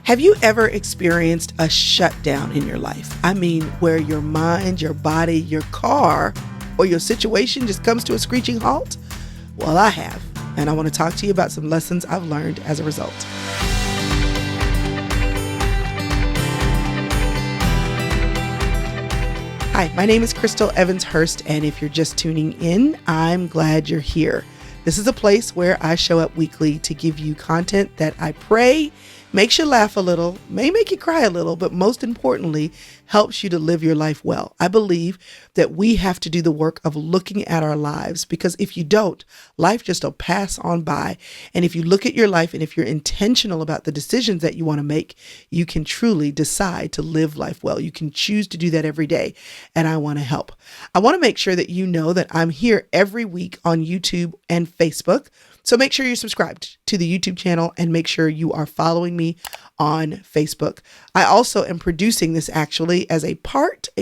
Have you ever experienced a shutdown in your life? I mean, where your mind, your body, your car, or your situation just comes to a screeching halt? Well, I have, and I want to talk to you about some lessons I've learned as a result. Hi, my name is Chrystal Evans-Hurst, and if you're just tuning in, I'm glad you're here. This is a place where I show up weekly to give you content that I pray makes you laugh a little, may make you cry a little, but most importantly, helps you to live your life well. I believe that we have to do the work of looking at our lives, because if you don't, life just will pass on by. And if you look at your life and if you're intentional about the decisions that you want to make, you can truly decide to live life well. You can choose to do that every day. And I want to help. I want to make sure that you know that I'm here every week on YouTube and Facebook. So make sure you're subscribed to the YouTube channel and make sure you are following me on Facebook. I also am producing this actually as a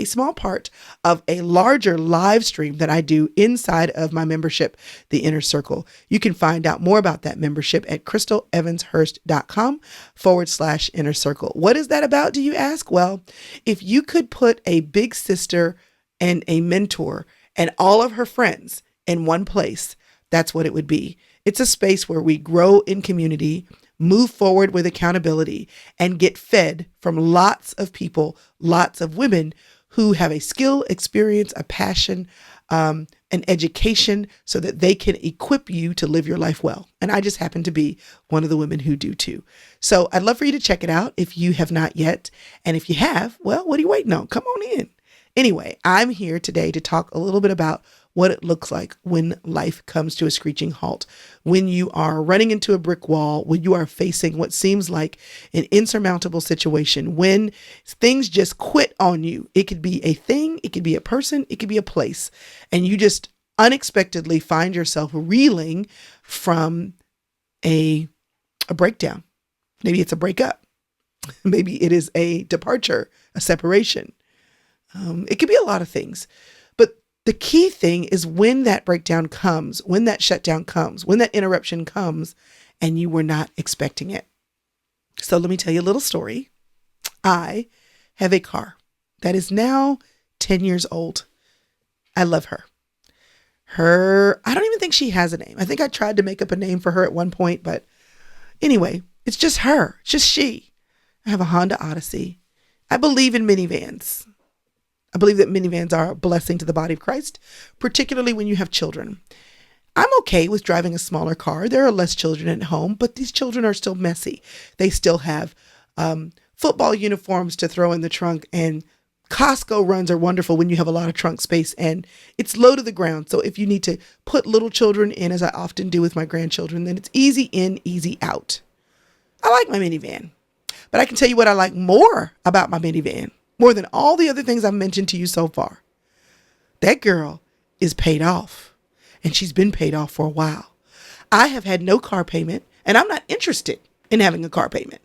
small part of a larger live stream that I do inside of my membership, The Inner Circle. You can find out more about that membership at crystalevanshurst.com/inner circle. What is that about, do you ask? Well, if you could put a big sister and a mentor and all of her friends in one place, that's what it would be. It's a space where we grow in community, move forward with accountability, and get fed from lots of people, lots of women who have a skill, experience, a passion, an education so that they can equip you to live your life well. And I just happen to be one of the women who do too. So I'd love for you to check it out if you have not yet. And if you have, well, what are you waiting on? Come on in. Anyway, I'm here today to talk a little bit about what it looks like when life comes to a screeching halt, when you are running into a brick wall, when you are facing what seems like an insurmountable situation, when things just quit on you. It could be a thing, it could be a person, it could be a place, and you just unexpectedly find yourself reeling from a breakdown. Maybe it's a breakup. Maybe it is a departure, a separation. It could be a lot of things. But the key thing is when that breakdown comes, when that shutdown comes, when that interruption comes, and you were not expecting it. So let me tell you a little story. I have a car that is now 10 years old. I love her. I don't even think she has a name. I think I tried to make up a name for her at one point, but anyway, it's just her. It's just she. I have a Honda Odyssey. I believe in minivans. I believe that minivans are a blessing to the body of Christ, particularly when you have children. I'm okay with driving a smaller car. There are less children at home, but these children are still messy. They still have football uniforms to throw in the trunk, and Costco runs are wonderful when you have a lot of trunk space and it's low to the ground. So if you need to put little children in, as I often do with my grandchildren, then it's easy in, easy out. I like my minivan, but I can tell you what I like more about my minivan. More than all the other things I've mentioned to you so far. That girl is paid off, and she's been paid off for a while. I have had no car payment, and I'm not interested in having a car payment.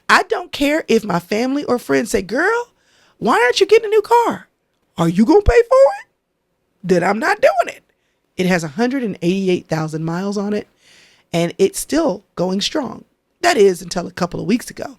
I don't care if my family or friends say, girl, why aren't you getting a new car? Are you going to pay for it? Then I'm not doing it. It has 188,000 miles on it, and it's still going strong. That is until a couple of weeks ago.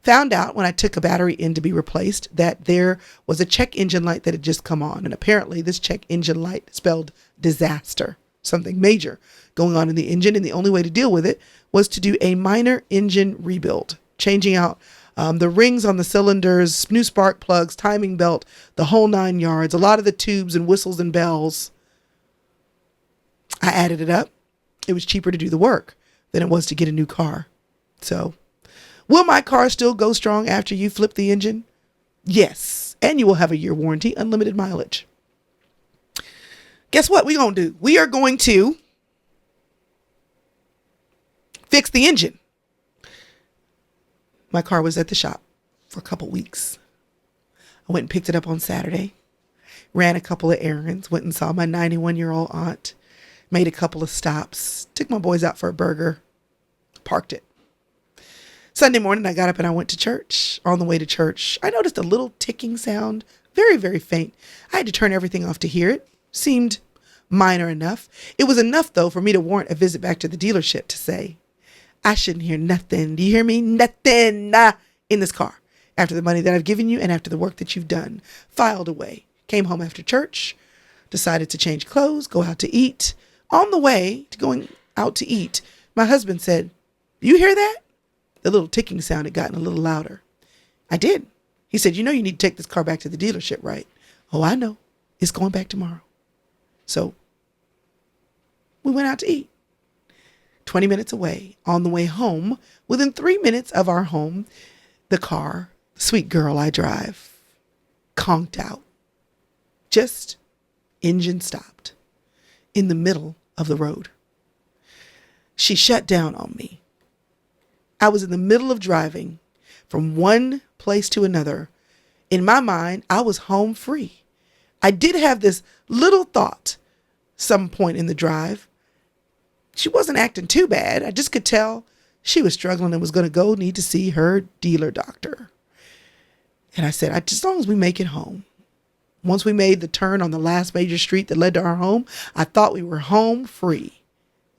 Found out when I took a battery in to be replaced that there was a check engine light that had just come on. And apparently this check engine light spelled disaster, something major going on in the engine. And the only way to deal with it was to do a minor engine rebuild, changing out the rings on the cylinders, new spark plugs, timing belt, the whole 9 yards, a lot of the tubes and whistles and bells. I added it up. It was cheaper to do the work than it was to get a new car. So will my car still go strong after you flip the engine? Yes. And you will have a year warranty, unlimited mileage. Guess what we're going to do? We are going to fix the engine. My car was at the shop for a couple weeks. I went and picked it up on Saturday, ran a couple of errands, went and saw my 91-year-old aunt, made a couple of stops, took my boys out for a burger, parked it. Sunday morning, I got up and I went to church. On the way to church, I noticed a little ticking sound, very, very faint. I had to turn everything off to hear it. Seemed minor enough. It was enough, though, for me to warrant a visit back to the dealership to say, I shouldn't hear nothing. Do you hear me? Nothing. in this car after the money that I've given you and after the work that you've done. Filed away. Came home after church, decided to change clothes, go out to eat. On the way to going out to eat, my husband said, "You hear that?" The little ticking sound had gotten a little louder. I did. He said, "You know you need to take this car back to the dealership, right?" "Oh, I know. It's going back tomorrow." So we went out to eat. 20 minutes away, on the way home, within 3 minutes of our home, the car, the sweet girl I drive, conked out. Just engine stopped in the middle of the road. She shut down on me. I was in the middle of driving from one place to another. In my mind, I was home free. I did have this little thought some point in the drive. She wasn't acting too bad. I just could tell she was struggling and was going to go need to see her dealer doctor. And I said, as long as we make it home. Once we made the turn on the last major street that led to our home, I thought we were home free.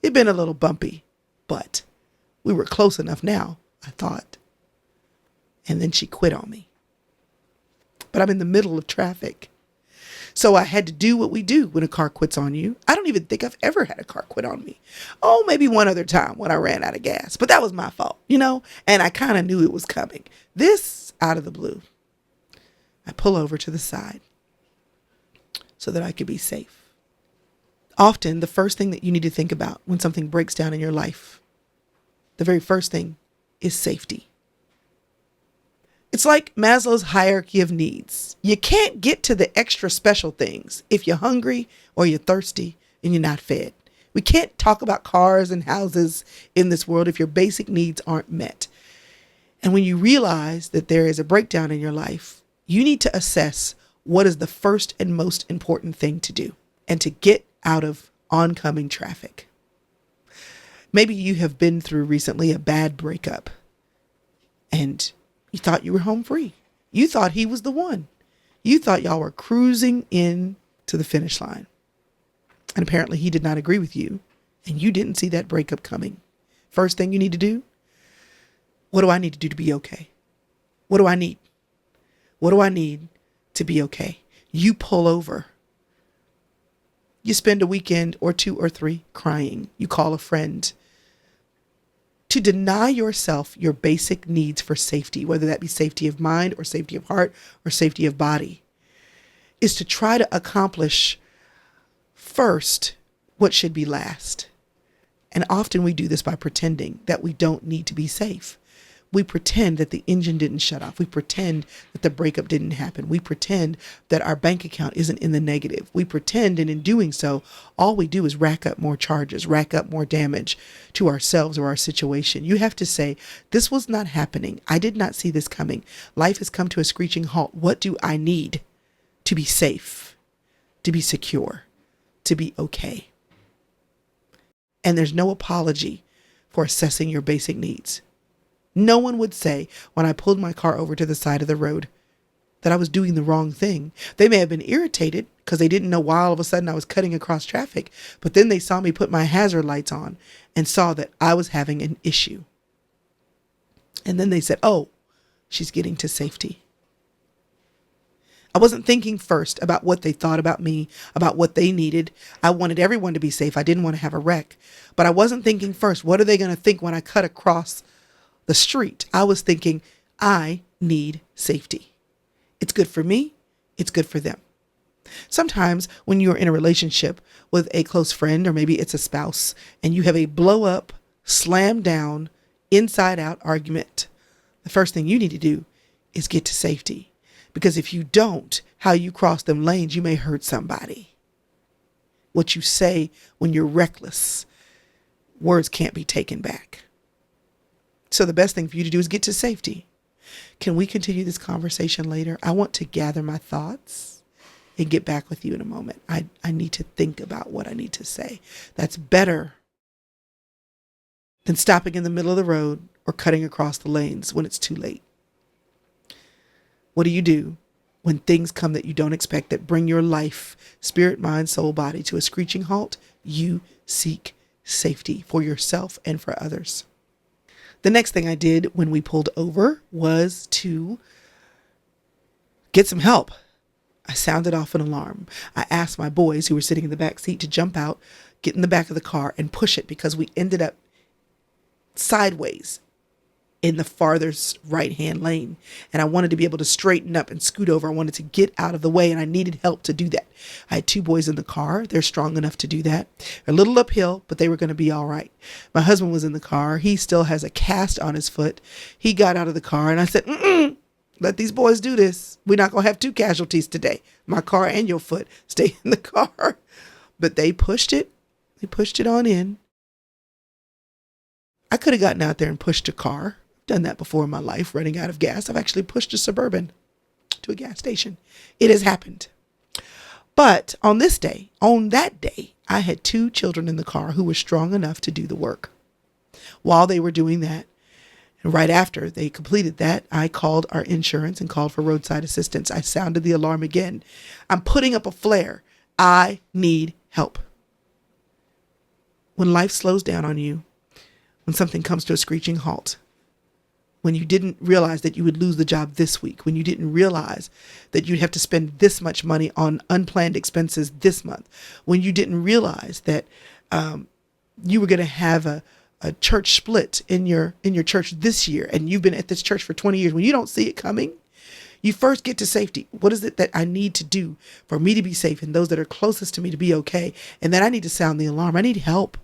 It'd been a little bumpy, but we were close enough now, I thought. And then she quit on me. But I'm in the middle of traffic. So I had to do what we do when a car quits on you. I don't even think I've ever had a car quit on me. Oh, maybe one other time when I ran out of gas, but that was my fault, and I kind of knew it was coming. This out of the blue. I pull over to the side so that I could be safe. Often the first thing that you need to think about when something breaks down in your life, the very first thing is safety. It's like Maslow's hierarchy of needs. You can't get to the extra special things if you're hungry or you're thirsty and you're not fed. We can't talk about cars and houses in this world if your basic needs aren't met. And when you realize that there is a breakdown in your life, you need to assess what is the first and most important thing to do and to get out of oncoming traffic. Maybe you have been through recently a bad breakup and you thought you were home free. You thought he was the one. You thought y'all were cruising in to the finish line. And apparently he did not agree with you and you didn't see that breakup coming. First thing you need to do, what do I need to do to be okay? What do I need? What do I need to be okay? You pull over. You spend a weekend or 2 or 3 crying. You call a friend. To deny yourself your basic needs for safety, whether that be safety of mind or safety of heart or safety of body, is to try to accomplish first what should be last. And often we do this by pretending that we don't need to be safe. We pretend that the engine didn't shut off. We pretend that the breakup didn't happen. We pretend that our bank account isn't in the negative. We pretend, and in doing so, all we do is rack up more charges, rack up more damage to ourselves or our situation. You have to say, this was not happening. I did not see this coming. Life has come to a screeching halt. What do I need to be safe, to be secure, to be okay? And there's no apology for assessing your basic needs. No one would say when I pulled my car over to the side of the road that I was doing the wrong thing. They may have been irritated because they didn't know why all of a sudden I was cutting across traffic. But then they saw me put my hazard lights on and saw that I was having an issue. And then they said, "Oh, she's getting to safety." I wasn't thinking first about what they thought about me, about what they needed. I wanted everyone to be safe. I didn't want to have a wreck. But I wasn't thinking first, what are they going to think when I cut across the street? I was thinking, I need safety. It's good for me. It's good for them. Sometimes when you're in a relationship with a close friend, or maybe it's a spouse, and you have a blow up, slam down, inside out argument, the first thing you need to do is get to safety. Because if you don't, how you cross them lanes, you may hurt somebody. What you say when you're reckless, words can't be taken back. So the best thing for you to do is get to safety. Can we continue this conversation later? I want to gather my thoughts and get back with you in a moment. I need to think about what I need to say. That's better than stopping in the middle of the road or cutting across the lanes when it's too late. What do you do when things come that you don't expect, that bring your life, spirit, mind, soul, body to a screeching halt? You seek safety for yourself and for others. The next thing I did when we pulled over was to get some help. I sounded off an alarm. I asked my boys who were sitting in the back seat to jump out, get in the back of the car and push it, because we ended up sideways in the farthest right-hand lane. And I wanted to be able to straighten up and scoot over. I wanted to get out of the way, and I needed help to do that. I had two boys in the car. They're strong enough to do that. They're a little uphill, but they were going to be all right. My husband was in the car. He still has a cast on his foot. He got out of the car, and I said, let these boys do this. We're not going to have two casualties today. My car and your foot. Stay in the car. But they pushed it. They pushed it on in. I could have gotten out there and pushed a car. Done that before in my life, running out of gas. I've actually pushed a Suburban to a gas station. It has happened. But on that day, I had two children in the car who were strong enough to do the work. While they were doing that, and right after they completed that, I called our insurance and called for roadside assistance. I sounded the alarm again. I'm putting up a flare. I need help. When life slows down on you, when something comes to a screeching halt, when you didn't realize that you would lose the job this week, when you didn't realize that you'd have to spend this much money on unplanned expenses this month, when you didn't realize that you were going to have a church split in your church this year, and you've been at this church for 20 years, when you don't see it coming, you first get to safety. What is it that I need to do for me to be safe and those that are closest to me to be okay? And then I need to sound the alarm. I need help.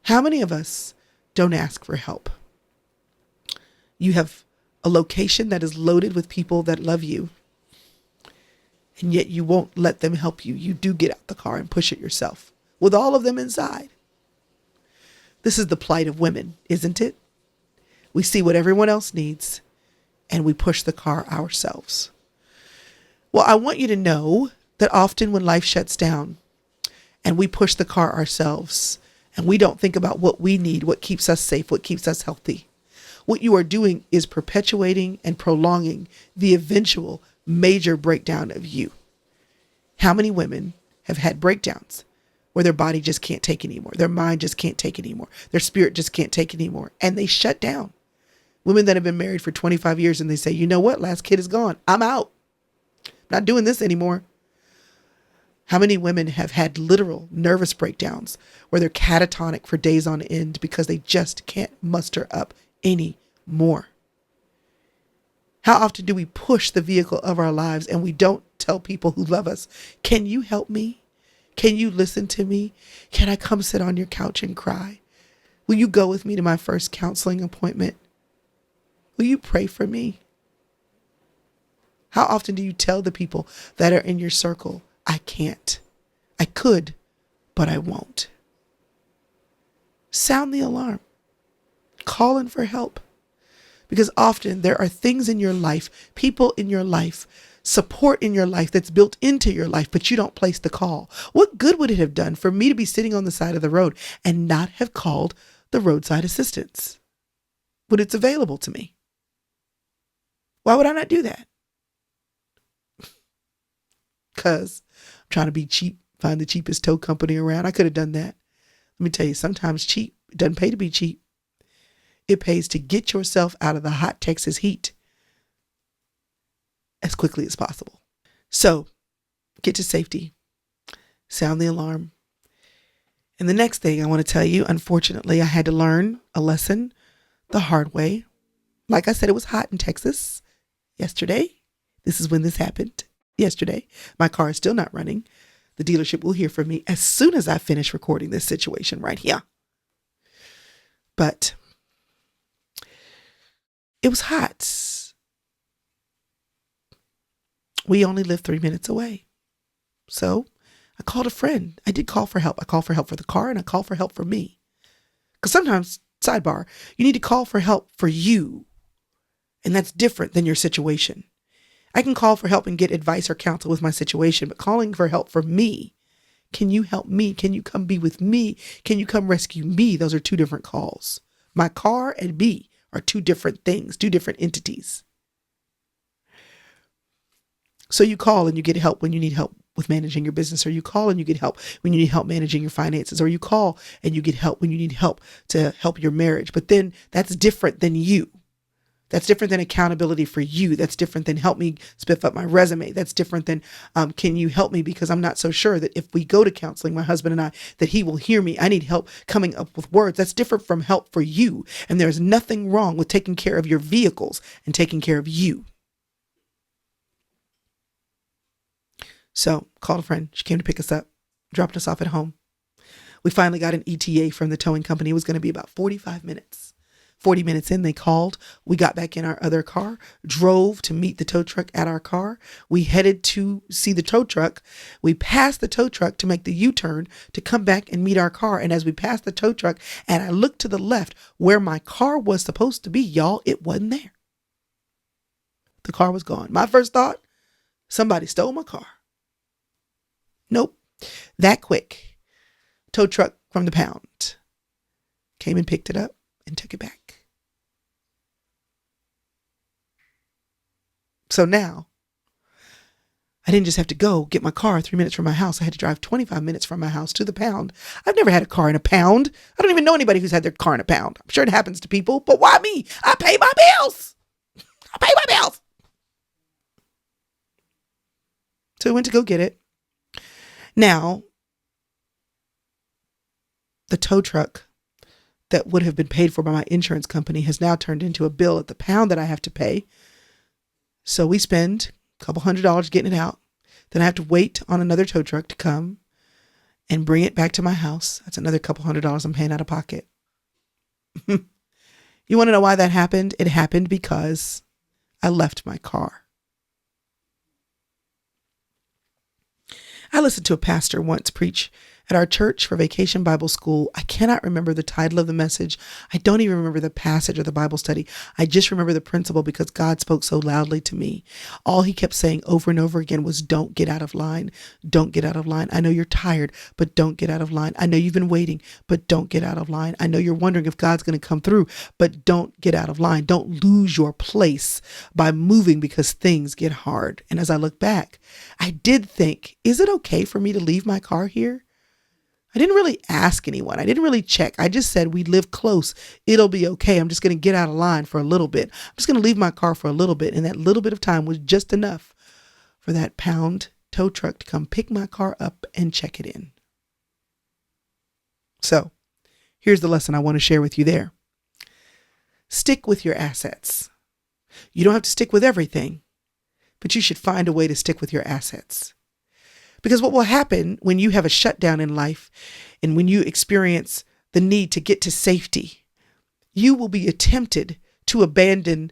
How many of us don't ask for help? You have a location that is loaded with people that love you, and yet you won't let them help you. You do get out the car and push it yourself with all of them inside. This is the plight of women, isn't it? We see what everyone else needs, and we push the car ourselves. Well, I want you to know that often when life shuts down and we push the car ourselves and we don't think about what we need, what keeps us safe, what keeps us healthy, what you are doing is perpetuating and prolonging the eventual major breakdown of you. How many women have had breakdowns where their body just can't take anymore? Their mind just can't take anymore. Their spirit just can't take anymore. And they shut down. Women that have been married for 25 years and they say, you know what? Last kid is gone. I'm out. Not doing this anymore. How many women have had literal nervous breakdowns where they're catatonic for days on end because they just can't muster up any more? How often do we push the vehicle of our lives and we don't tell people who love us, can you help me? Can you listen to me? Can I come sit on your couch and cry? Will you go with me to my first counseling appointment? Will you pray for me? How often do you tell the people that are in your circle, I can't. I could, but I won't? Sound the alarm. Calling for help. Because often there are things in your life, people in your life, support in your life that's built into your life, but you don't place the call. What good would it have done for me to be sitting on the side of the road and not have called the roadside assistance when it's available to me? Why would I not do that? Because I'm trying to be cheap, find the cheapest tow company around. I could have done that. Let me tell you, sometimes cheap, it doesn't pay to be cheap. It pays to get yourself out of the hot Texas heat as quickly as possible. So get to safety, sound the alarm. And the next thing I want to tell you, unfortunately, I had to learn a lesson the hard way. Like I said, it was hot in Texas yesterday. This is when this happened. Yesterday. My car is still not running. The dealership will hear from me as soon as I finish recording this situation right here. But it was hot. We only live 3 minutes away. So I called a friend. I did call for help. I called for help for the car and I called for help for me. Because sometimes, sidebar, you need to call for help for you. And that's different than your situation. I can call for help and get advice or counsel with my situation, but calling for help for me, can you help me? Can you come be with me? Can you come rescue me? Those are two different calls. My car and me are two different things, two different entities. So you call and you get help when you need help with managing your business, or you call and you get help when you need help managing your finances, or you call and you get help when you need help to help your marriage. But then that's different than you. That's different than accountability for you. That's different than help me spiff up my resume. That's different than can you help me because I'm not so sure that if we go to counseling, my husband and I, that he will hear me. I need help coming up with words. That's different from help for you. And there's nothing wrong with taking care of your vehicles and taking care of you. So called a friend. She came to pick us up, dropped us off at home. We finally got an ETA from the towing company. It was going to be about 45 minutes. 40 minutes in, they called. We got back in our other car, drove to meet the tow truck at our car. We headed to see the tow truck. We passed the tow truck to make the U-turn to come back and meet our car. And as we passed the tow truck and I looked to the left where my car was supposed to be, y'all, it wasn't there. The car was gone. My first thought, somebody stole my car. Nope. That quick. Tow truck from the pound came and picked it up and took it back. So now I didn't just have to go get my car 3 minutes from my house. I had to drive 25 minutes from my house to the pound. I've never had a car in a pound. I don't even know anybody who's had their car in a pound. I'm sure it happens to people, but why me? I pay my bills. I pay my bills. So we went to go get it. Now, the tow truck that would have been paid for by my insurance company has now turned into a bill at the pound that I have to pay. So we spend a couple $100 getting it out. Then I have to wait on another tow truck to come and bring it back to my house. That's another couple $100 I'm paying out of pocket. You want to know why that happened? It happened because I left my car. I listened to a pastor once preach at our church for Vacation Bible School. I cannot remember the title of the message. I don't even remember the passage of the Bible study. I just remember the principle because God spoke so loudly to me. All he kept saying over and over again was, don't get out of line. Don't get out of line. I know you're tired, but don't get out of line. I know you've been waiting, but don't get out of line. I know you're wondering if God's going to come through, but don't get out of line. Don't lose your place by moving because things get hard. And as I look back, I did think, is it okay for me to leave my car here? I didn't really ask anyone. I didn't really check. I just said, we live close. It'll be okay. I'm just going to get out of line for a little bit. I'm just going to leave my car for a little bit. And that little bit of time was just enough for that pound tow truck to come pick my car up and check it in. So here's the lesson I want to share with you there. Stick with your assets. You don't have to stick with everything, but you should find a way to stick with your assets. Because what will happen when you have a shutdown in life and when you experience the need to get to safety, you will be tempted to abandon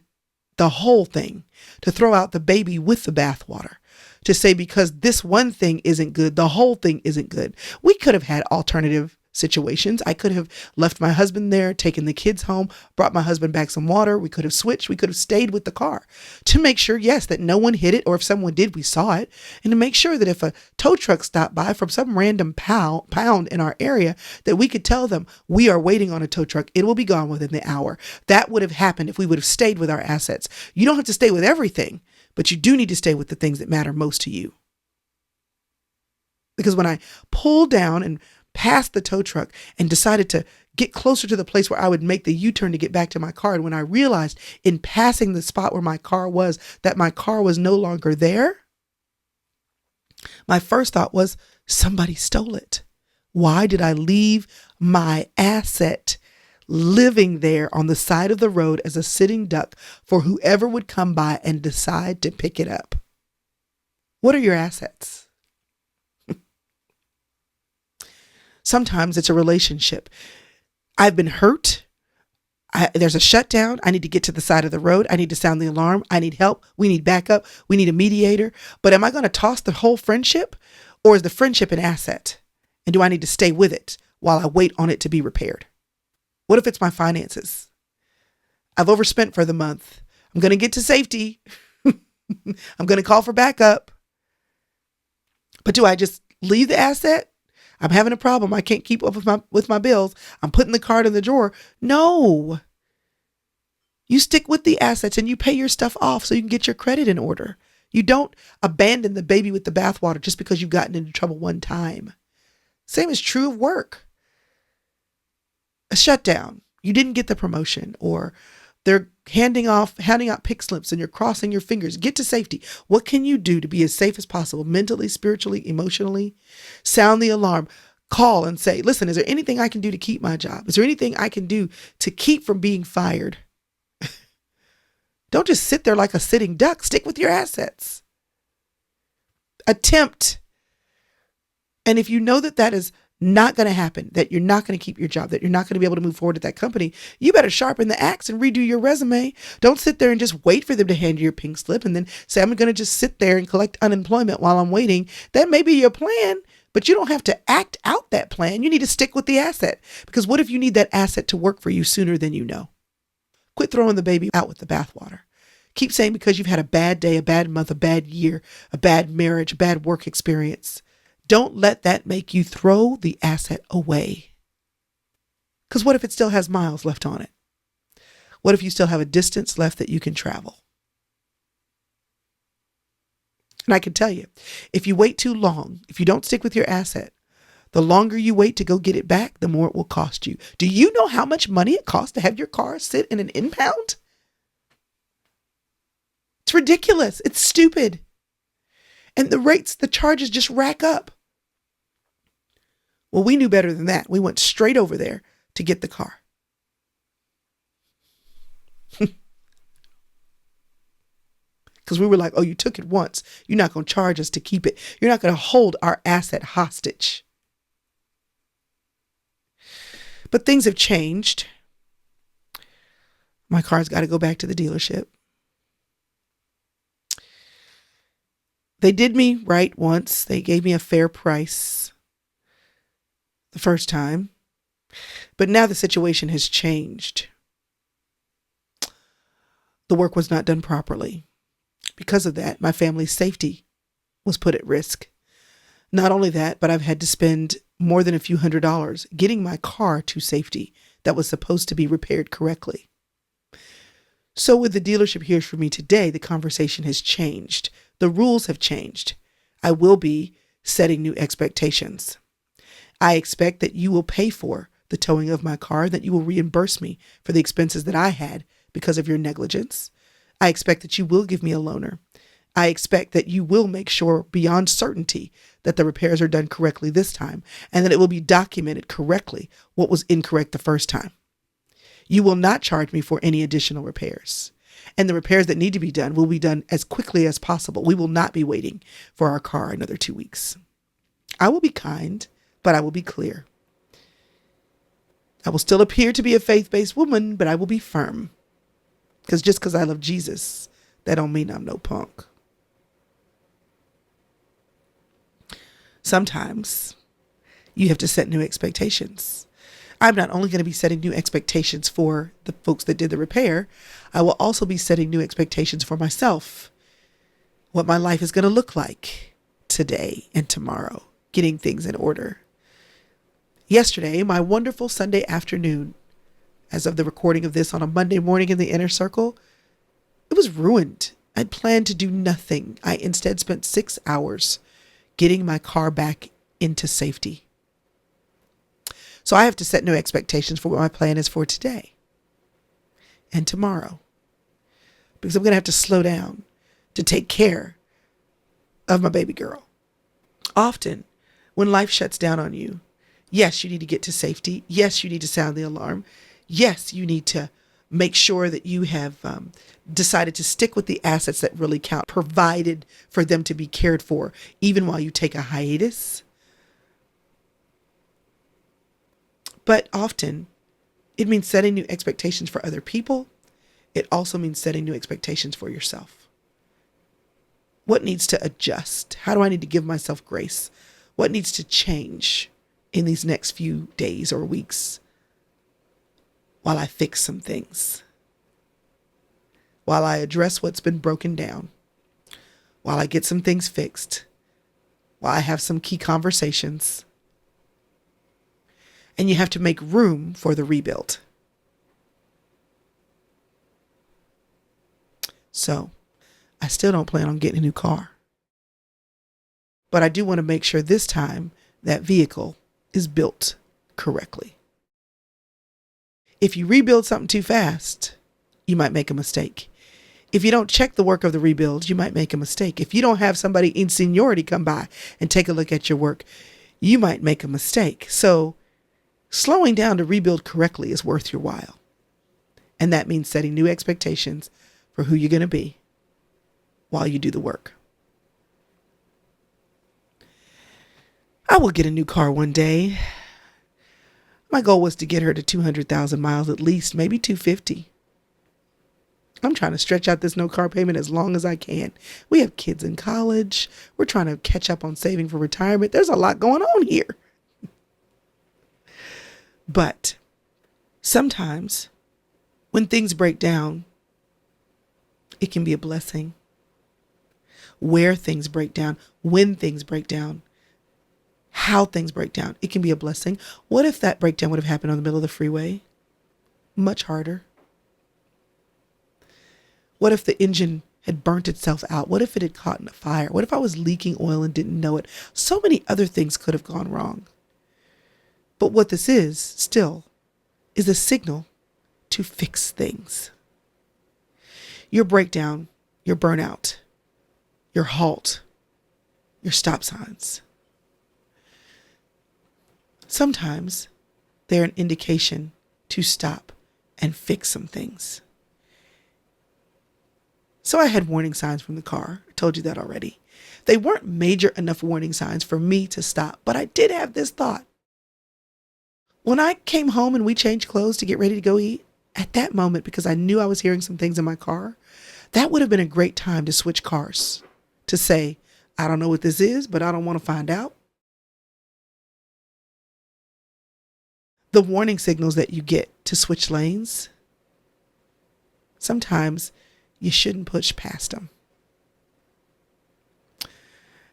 the whole thing, to throw out the baby with the bathwater, to say because this one thing isn't good, the whole thing isn't good. We could have had alternative situations. I could have left my husband there, taken the kids home, brought my husband back some water. We could have switched. We could have stayed with the car to make sure, yes, that no one hit it, or if someone did, we saw it, and to make sure that if a tow truck stopped by from some random pound in our area, that we could tell them we are waiting on a tow truck. It will be gone within the hour. That would have happened if we would have stayed with our assets. You don't have to stay with everything, but you do need to stay with the things that matter most to you. Because when I pulled down and passed the tow truck and decided to get closer to the place where I would make the U-turn to get back to my car, and when I realized in passing the spot where my car was that my car was no longer there, my first thought was, somebody stole it. Why did I leave my asset living there on the side of the road as a sitting duck for whoever would come by and decide to pick it up? What are your assets? Sometimes it's a relationship. I've been hurt. There's a shutdown. I need to get to the side of the road. I need to sound the alarm. I need help. We need backup. We need a mediator. But am I going to toss the whole friendship, or is the friendship an asset? And do I need to stay with it while I wait on it to be repaired? What if it's my finances? I've overspent for the month. I'm going to get to safety. I'm going to call for backup. But do I just leave the asset? I'm having a problem. I can't keep up with my bills. I'm putting the card in the drawer. No. You stick with the assets and you pay your stuff off so you can get your credit in order. You don't abandon the baby with the bathwater just because you've gotten into trouble one time. Same is true of work. A shutdown. You didn't get the promotion, or they're handing out pick slips and you're crossing your fingers. Get to safety. What can you do to be as safe as possible, mentally, spiritually, emotionally? Sound the alarm. Call and say, listen, is there anything I can do to keep my job? Is there anything I can do to keep from being fired? Don't just sit there like a sitting duck. Stick with your assets. Attempt. And if you know that that is not going to happen, that you're not going to keep your job, that you're not going to be able to move forward at that company, you better sharpen the axe and redo your resume. Don't sit there and just wait for them to hand you your pink slip and then say, I'm going to just sit there and collect unemployment while I'm waiting. That may be your plan, but you don't have to act out that plan. You need to stick with the asset, because what if you need that asset to work for you sooner than you know? Quit throwing the baby out with the bathwater. Keep saying because you've had a bad day, a bad month, a bad year, a bad marriage, a bad work experience. Don't let that make you throw the asset away. Because what if it still has miles left on it? What if you still have a distance left that you can travel? And I can tell you, if you wait too long, if you don't stick with your asset, the longer you wait to go get it back, the more it will cost you. Do you know how much money it costs to have your car sit in an impound? It's ridiculous. It's stupid. And the charges just rack up. Well, we knew better than that. We went straight over there to get the car. Because we were like, oh, you took it once. You're not going to charge us to keep it. You're not going to hold our asset hostage. But things have changed. My car's got to go back to the dealership. They did me right once. They gave me a fair price the first time. But now the situation has changed. The work was not done properly. Because of that, my family's safety was put at risk. Not only that, but I've had to spend more than a few $100s getting my car to safety that was supposed to be repaired correctly. So when the dealership hears from me today, the conversation has changed. The rules have changed. I will be setting new expectations. I expect that you will pay for the towing of my car, that you will reimburse me for the expenses that I had because of your negligence. I expect that you will give me a loaner. I expect that you will make sure beyond certainty that the repairs are done correctly this time, and that it will be documented correctly what was incorrect the first time. You will not charge me for any additional repairs. And the repairs that need to be done will be done as quickly as possible. We will not be waiting for our car another 2 weeks. I will be kind, but I will be clear. I will still appear to be a faith-based woman, but I will be firm. Because just because I love Jesus, that don't mean I'm no punk. Sometimes you have to set new expectations. I'm not only going to be setting new expectations for the folks that did the repair, I will also be setting new expectations for myself. What my life is going to look like today and tomorrow, getting things in order. Yesterday, my wonderful Sunday afternoon, as of the recording of this on a Monday morning in the inner circle, it was ruined. I'd planned to do nothing. I instead spent 6 hours getting my car back into safety. So I have to set new expectations for what my plan is for today and tomorrow, because I'm going to have to slow down to take care of my baby girl. Often when life shuts down on you, yes, you need to get to safety. Yes, you need to sound the alarm. Yes, you need to make sure that you have decided to stick with the assets that really count, provided for them to be cared for, even while you take a hiatus. But often it means setting new expectations for other people. It also means setting new expectations for yourself. What needs to adjust? How do I need to give myself grace? What needs to change in these next few days or weeks while I fix some things? While I address what's been broken down? While I get some things fixed? While I have some key conversations? And you have to make room for the rebuild. So I still don't plan on getting a new car. But I do want to make sure this time that vehicle is built correctly. If you rebuild something too fast, you might make a mistake. If you don't check the work of the rebuild, you might make a mistake. If you don't have somebody in seniority come by and take a look at your work, you might make a mistake. So slowing down to rebuild correctly is worth your while. And that means setting new expectations for who you're going to be while you do the work. I will get a new car one day. My goal was to get her to 200,000 miles at least, maybe 250. I'm trying to stretch out this no car payment as long as I can. We have kids in college. We're trying to catch up on saving for retirement. There's a lot going on here. But sometimes when things break down, it can be a blessing. Where things break down, when things break down, how things break down, it can be a blessing. What if that breakdown would have happened on the middle of the freeway? Much harder. What if the engine had burnt itself out? What if it had caught in a fire? What if I was leaking oil and didn't know it? So many other things could have gone wrong. But what this is, still, is a signal to fix things. Your breakdown, your burnout, your halt, your stop signs. Sometimes they're an indication to stop and fix some things. So I had warning signs from the car. I told you that already. They weren't major enough warning signs for me to stop, but I did have this thought. When I came home and we changed clothes to get ready to go eat, at that moment, because I knew I was hearing some things in my car, that would have been a great time to switch cars, to say, I don't know what this is, but I don't want to find out. The warning signals that you get to switch lanes, sometimes you shouldn't push past them.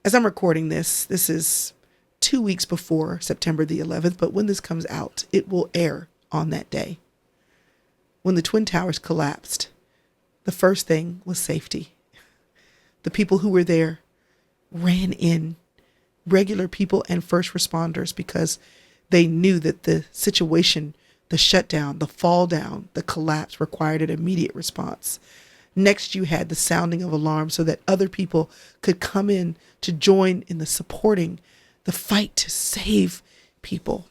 As I'm recording this is 2 weeks before September the 11th, but when this comes out, it will air on that day. When the Twin Towers collapsed, the first thing was safety. The people who were there ran in, regular people and first responders, because they knew that the situation, the shutdown, the fall down, the collapse required an immediate response. Next, you had the sounding of alarms so that other people could come in to join in the supporting, the fight to save people.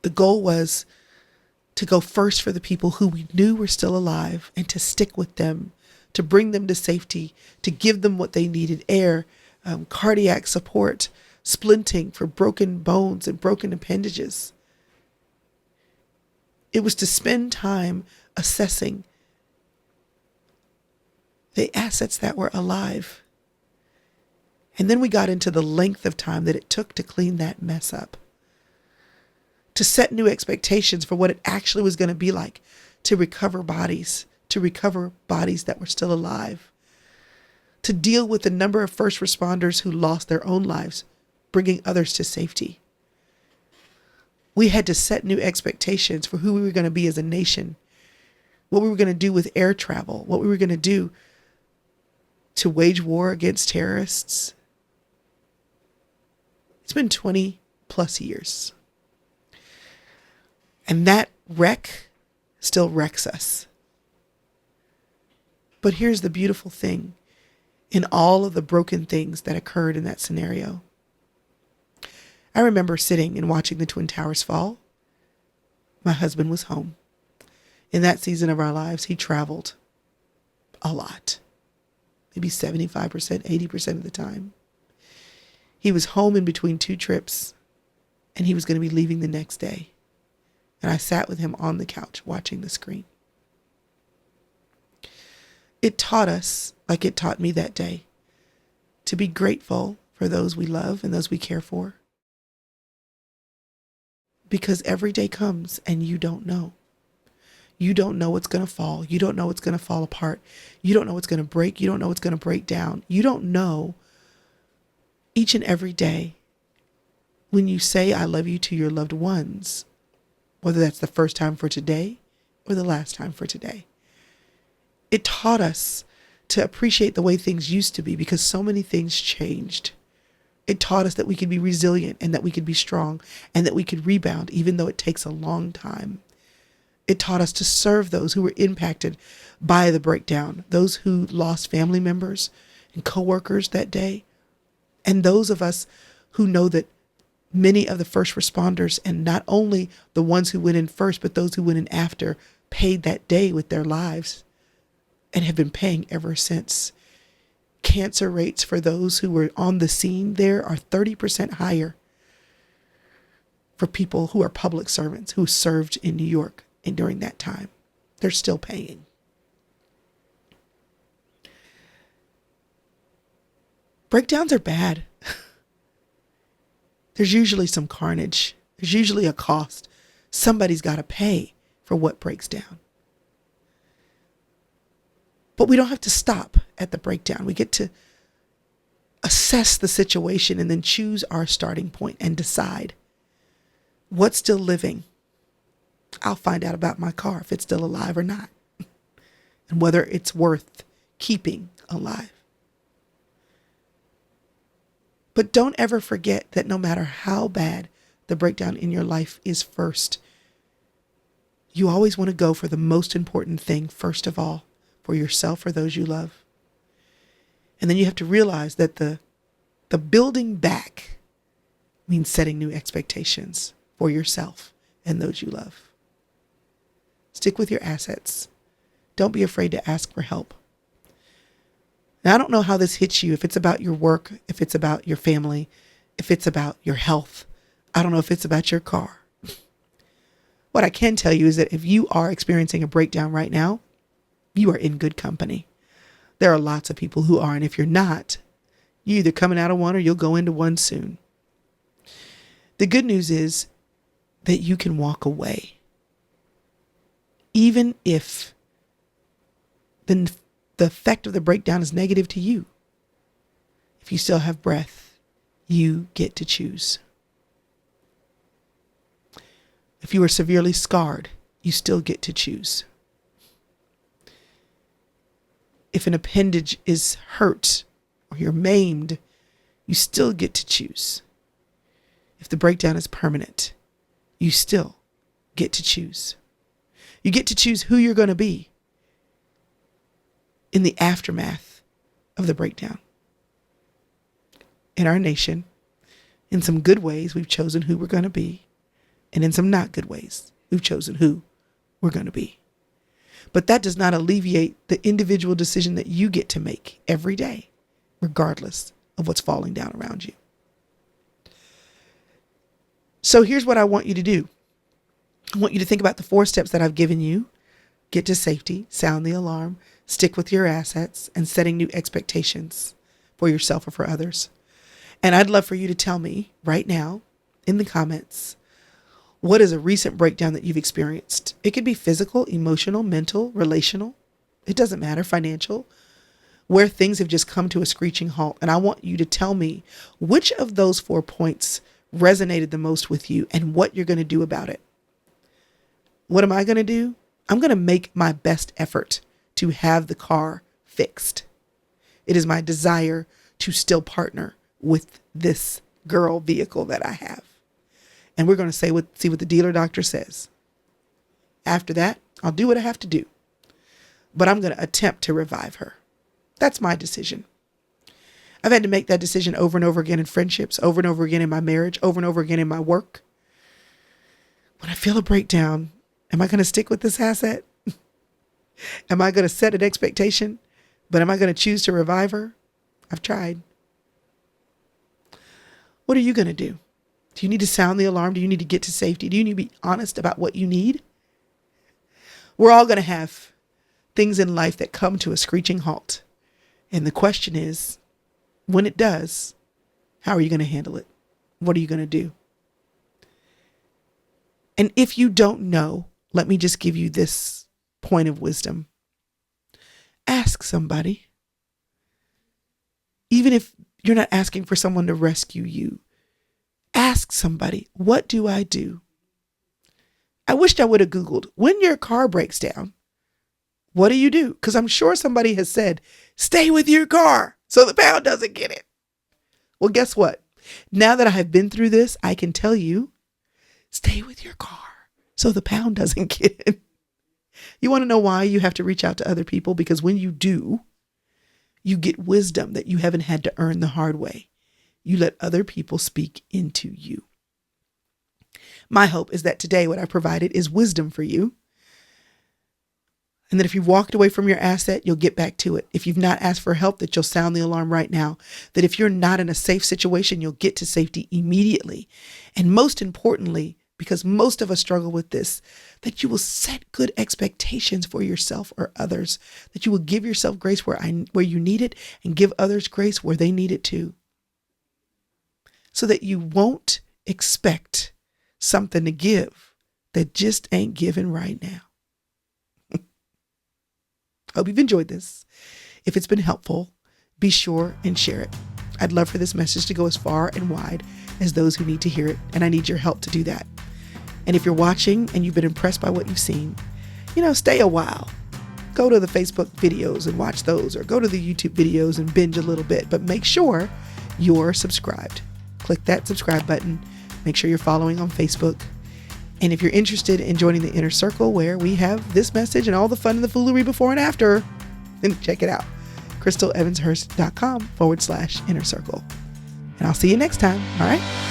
The goal was to go first for the people who we knew were still alive and to stick with them, to bring them to safety, to give them what they needed: air, cardiac support, splinting for broken bones and broken appendages. It was to spend time assessing the assets that were alive. And then we got into the length of time that it took to clean that mess up, to set new expectations for what it actually was going to be like to recover bodies that were still alive, to deal with the number of first responders who lost their own lives, bringing others to safety. We had to set new expectations for who we were going to be as a nation, what we were going to do with air travel, what we were going to do to wage war against terrorists. It's been 20 plus years. And that wreck still wrecks us. But here's the beautiful thing in all of the broken things that occurred in that scenario. I remember sitting and watching the Twin Towers fall. My husband was home. In that season of our lives, he traveled a lot, maybe 75%, 80% of the time. He was home in between two trips, and he was going to be leaving the next day. And I sat with him on the couch watching the screen. It taught us, like it taught me that day, to be grateful for those we love and those we care for. Because every day comes and you don't know. You don't know what's going to fall. You don't know what's going to fall apart. You don't know what's going to break. You don't know what's going to break down. You don't know each and every day when you say I love you to your loved ones, whether that's the first time for today or the last time for today. It taught us to appreciate the way things used to be because so many things changed. It taught us that we could be resilient and that we could be strong and that we could rebound even though it takes a long time. It taught us to serve those who were impacted by the breakdown, those who lost family members and coworkers that day, and those of us who know that many of the first responders, and not only the ones who went in first, but those who went in after, paid that day with their lives and have been paying ever since. Cancer rates for those who were on the scene there are 30% higher for people who are public servants who served in New York and during that time. They're still paying. Breakdowns are bad. There's usually some carnage. There's usually a cost. Somebody's got to pay for what breaks down. But we don't have to stop at the breakdown. We get to assess the situation and then choose our starting point and decide what's still living. I'll find out about my car if it's still alive or not, and whether it's worth keeping alive. But don't ever forget that no matter how bad the breakdown in your life is first, you always want to go for the most important thing first of all, for yourself or those you love. And then you have to realize that the building back means setting new expectations for yourself and those you love. Stick with your assets. Don't be afraid to ask for help. Now, I don't know how this hits you, if it's about your work, if it's about your family, if it's about your health. I don't know if it's about your car. What I can tell you is that if you are experiencing a breakdown right now, you are in good company. There are lots of people who are, and if you're not, you're either coming out of one or you'll go into one soon. The good news is that you can walk away. Even if the effect of the breakdown is negative to you. If you still have breath, you get to choose. If you are severely scarred, you still get to choose. If an appendage is hurt or you're maimed, you still get to choose. If the breakdown is permanent, you still get to choose. You get to choose who you're going to be in the aftermath of the breakdown. In our nation, in some good ways, we've chosen who we're going to be. And in some not good ways, we've chosen who we're going to be. But that does not alleviate the individual decision that you get to make every day, regardless of what's falling down around you. So here's what I want you to do. I want you to think about the 4 steps that I've given you. Get to safety, sound the alarm, stick with your assets, and setting new expectations for yourself or for others. And I'd love for you to tell me right now in the comments, what is a recent breakdown that you've experienced? It could be physical, emotional, mental, relational. It doesn't matter, financial, where things have just come to a screeching halt. And I want you to tell me which of those 4 points resonated the most with you and what you're going to do about it. What am I going to do? I'm going to make my best effort to have the car fixed. It is my desire to still partner with this girl vehicle that I have. And we're going to see what the dealer doctor says. After that, I'll do what I have to do. But I'm going to attempt to revive her. That's my decision. I've had to make that decision over and over again in friendships, over and over again in my marriage, over and over again in my work. When I feel a breakdown, am I going to stick with this asset? Am I going to set an expectation? But am I going to choose to revive her? I've tried. What are you going to do? Do you need to sound the alarm? Do you need to get to safety? Do you need to be honest about what you need? We're all going to have things in life that come to a screeching halt. And the question is, when it does, how are you going to handle it? What are you going to do? And if you don't know, let me just give you this point of wisdom. Ask somebody. Even if you're not asking for someone to rescue you, ask somebody, what do I do? I wished I would have Googled, when your car breaks down, What do? Because I'm sure somebody has said, stay with your car so the pound doesn't get it. Well, guess what? Now that I have been through this, I can tell you, stay with your car so the pound doesn't get it. You want to know why you have to reach out to other people? Because when you do, you get wisdom that you haven't had to earn the hard way. You let other people speak into you. My hope is that today what I provided is wisdom for you. And that if you've walked away from your asset, you'll get back to it. If you've not asked for help, that you'll sound the alarm right now. That if you're not in a safe situation, you'll get to safety immediately. And most importantly, because most of us struggle with this, that you will set good expectations for yourself or others. That you will give yourself grace where you need it and give others grace where they need it too. So that you won't expect something to give that just ain't given right now. Hope you've enjoyed this. If it's been helpful, be sure and share it. I'd love for this message to go as far and wide as those who need to hear it, and I need your help to do that. And if you're watching and you've been impressed by what you've seen, stay a while. Go to the Facebook videos and watch those, or go to the YouTube videos and binge a little bit, but make sure you're subscribed. Click that subscribe button. Make sure you're following on Facebook. And if you're interested in joining the Inner Circle, where we have this message and all the fun and the foolery before and after, then check it out. ChrystalEvansHurst.com/inner circle. And I'll see you next time. All right.